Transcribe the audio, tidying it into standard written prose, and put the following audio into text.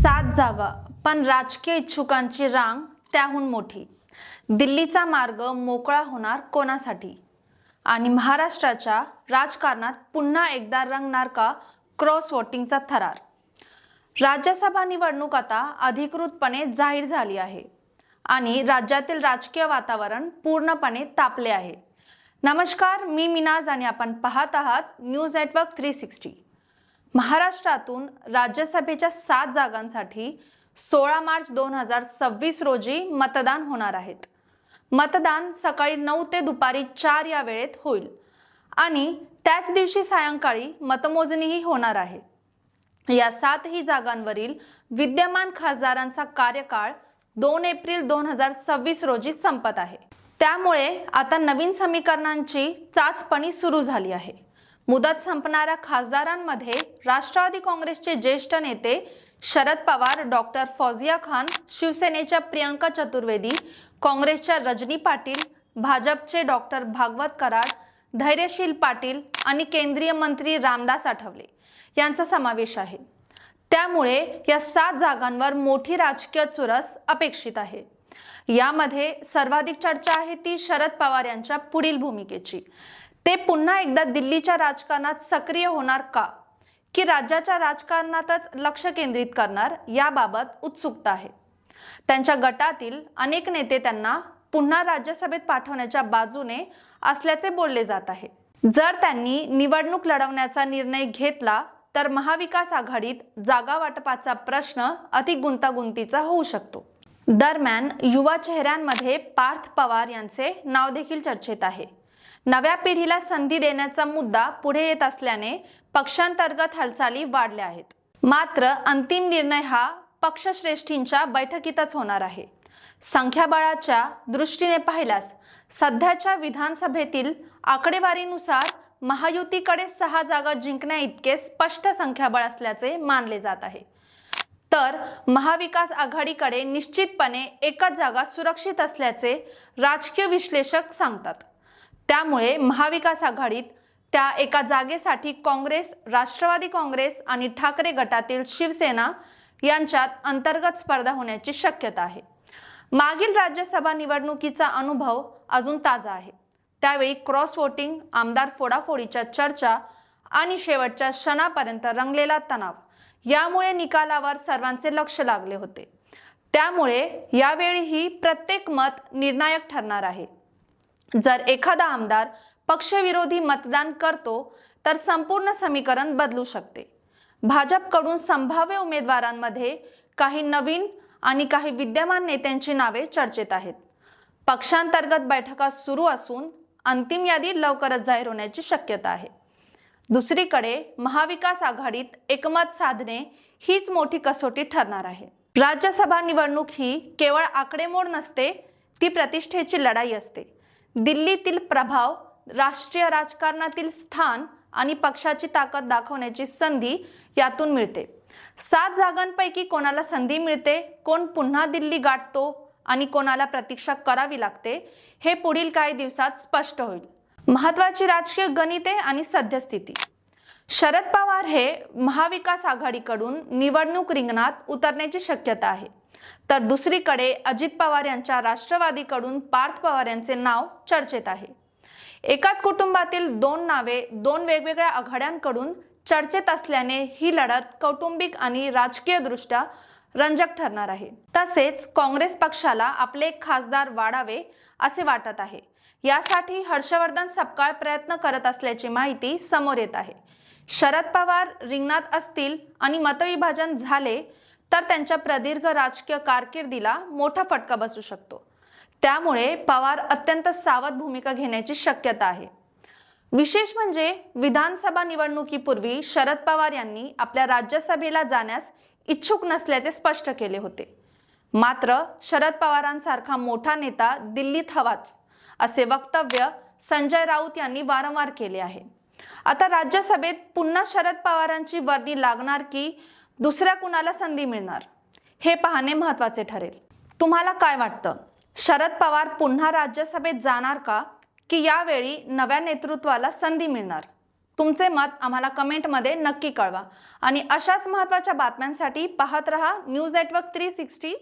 7 जागा पण राजकीय इच्छुकांची रांग त्याहून मोठी। दिल्लीचा मार्ग मोकळा होणार कोणासाठी आणि महाराष्ट्राच्या राजकारणात पुन्हा एकदा रंगणार का क्रॉस वोटिंगचा थरार। राज्यसभा निवडणूक आता अधिकृतपणे जाहीर झाली आहे आणि राज्यातील राजकीय वातावरण पूर्णपणे तापले आहे। नमस्कार, मी मिनाज आणि आपण पाहत आहात न्यूज नेटवर्क 360। महाराष्ट्रातून राज्यसभेच्या 7 जागांसाठी 16 मार्च 2026 रोजी मतदान होणार आहेत। मतदान सकाळी 9 ते दुपारी 4 या वेळेत होईल आणि त्याच दिवशी सायंकाळी मतमोजणीही होणार आहे। या 7ही जागांवरील विद्यमान खासदारांचा कार्यकाळ 2 एप्रिल 2026 रोजी संपत आहे। त्यामुळे आता नवीन समीकरणांची चाचपणी सुरू झाली आहे। मुदत संपणाऱ्या खासदारांमध्ये राष्ट्रवादी काँग्रेसचे ज्येष्ठ नेते शरद पवार, डॉक्टर फौजिया खान, शिवसेनेच्या प्रियंका चतुर्वेदी, काँग्रेसच्या रजनी पाटील, भाजपचे डॉक्टर भागवत कराड, धैर्यशील पाटील आणि केंद्रीय मंत्री रामदास आठवले यांचा समावेश आहे। त्यामुळे या 7 जागांवर मोठी राजकीय चुरस अपेक्षित आहे। यामध्ये सर्वाधिक चर्चा आहे ती शरद पवार यांच्या पुढील भूमिकेची। ते पुन्हा एकदा दिल्लीच्या राजकारणात सक्रिय होणार का, की राज्याच्या राजकारणातच लक्ष केंद्रित करणार याबाबत उत्सुकता आहे। त्यांच्या गटातील अनेक नेते त्यांना पुन्हा राज्यसभेत पाठवण्याच्या बाजूने असल्याचे बोलले जात आहे। जर त्यांनी निवडणूक लढवण्याचा निर्णय घेतला तर महाविकास आघाडीत जागा वाटपाचा प्रश्न अधिक गुंतागुंतीचा होऊ शकतो। दरम्यान युवा चेहऱ्यांमध्ये पार्थ पवार यांचे नाव देखील चर्चेत आहे। नव्या पिढीला संधी देण्याचा मुद्दा पुढे येत असल्याने पक्षांतर्गत हालचाली वाढल्या आहेत। मात्र अंतिम निर्णय हा पक्षश्रेष्ठींच्या बैठकीतच होणार आहे। संख्याबळाच्या दृष्टीने पाहिल्यास सध्याच्या विधानसभेतील आकडेवारीनुसार महायुतीकडे 6 जागा जिंकण्या इतके स्पष्ट संख्याबळ असल्याचे मानले जात आहे, तर महाविकास आघाडीकडे निश्चितपणे एकच जागा सुरक्षित असल्याचे राजकीय विश्लेषक सांगतात। त्यामुळे महाविकास आघाडीत त्या एका जागेसाठी काँग्रेस, राष्ट्रवादी काँग्रेस आणि ठाकरे गटातील शिवसेना यांच्यात अंतर्गत स्पर्धा होण्याची शक्यता आहे। मागील राज्यसभा निवडणुकीचा अनुभव अजून ताजा आहे। त्यावेळी क्रॉस वोटिंग, आमदार फोडाफोडीच्या चर्चा आणि शेवटच्या क्षणापर्यंत रंगलेला तणाव यामुळे निकालावर सर्वांचे लक्ष लागले होते। त्यामुळे यावेळीही प्रत्येक मत निर्णायक ठरणार आहे। जर एखादा आमदार पक्षविरोधी मतदान करतो तर संपूर्ण समीकरण बदलू शकते। भाजपकडून संभाव्य उमेदवारांमध्ये काही नवीन आणि काही विद्यमान नेत्यांची नावे चर्चेत आहेत। पक्षांतर्गत बैठका सुरू असून अंतिम यादी लवकरच जाहीर होण्याची शक्यता आहे। दुसरीकडे महाविकास आघाडीत एकमत साधणे हीच मोठी कसोटी ठरणार आहे। राज्यसभा निवडणूक ही केवळ आकडेमोड नसते, ती प्रतिष्ठेची लढाई असते। दिल्लीतील प्रभाव, राष्ट्रीय राजकारणातील स्थान आणि पक्षाची ताकद दाखवण्याची संधी यातून मिळते। 7 जागांपैकी कोणाला संधी मिळते, कोण पुन्हा दिल्ली गाठतो आणि कोणाला प्रतीक्षा करावी लागते, हे पुढील काही दिवसात स्पष्ट होईल। महत्त्वाची राजकीय गणिते आणि सद्यस्थिती। शरद पवार हे महाविकास आघाडीकडून निवडणूक रिंगणात उतरण्याची शक्यता आहे, तर दुसरीकडे अजित पवार यांच्या राष्ट्रवादीकडून पार्थ पवार यांचे नाव चर्चेत आहे। एकाच कुटुंबातील 2 नावे 2 वेगवेगळ्या आघाड्यांकडून चर्चेत असल्याने ही लढत कौटुंबिक आणि राजकीय दृष्ट्या रंजक ठरणार आहे। तसेच काँग्रेस पक्षाला आपले खासदार वाढावे असे वाटत आहे। यासाठी हर्षवर्धन सपकाळ प्रयत्न करत असल्याची माहिती समोर येत आहे। शरद पवार रिंगणात असतील आणि मतविभाजन झाले तर त्यांच्या प्रदीर्घ राजकीय कारकिर्दीला मोठा फटका बसू शकतो। त्यामुळे पवार अत्यंत सावध भूमिका घेण्याची शक्यता आहे। विशेष म्हणजे विधानसभा निवडणुकीपूर्वी शरद पवार यांनी आपल्या राज्यसभेला जाण्यास इच्छुक नसल्याचे स्पष्ट केले होते। मात्र शरद पवारांसारखा मोठा नेता दिल्लीत हवाच असे वक्तव्य संजय राऊत यांनी वारंवार केले आहे। आता राज्यसभेत पुन्हा शरद पवारांची वर्णी लागणार की दुसऱ्या कुणाला संधी मिळणार, हे पाहणे महत्त्वाचे ठरेल। तुम्हाला काय वाटतं, शरद पवार पुन्हा राज्यसभेत जाणार का, की यावेळी नव्या नेतृत्वाला संधी मिळणार? तुमचे मत आम्हाला कमेंटमध्ये नक्की कळवा आणि अशाच महत्त्वाच्या बातम्यांसाठी पाहत रहा न्यूज नेटवर्क 360.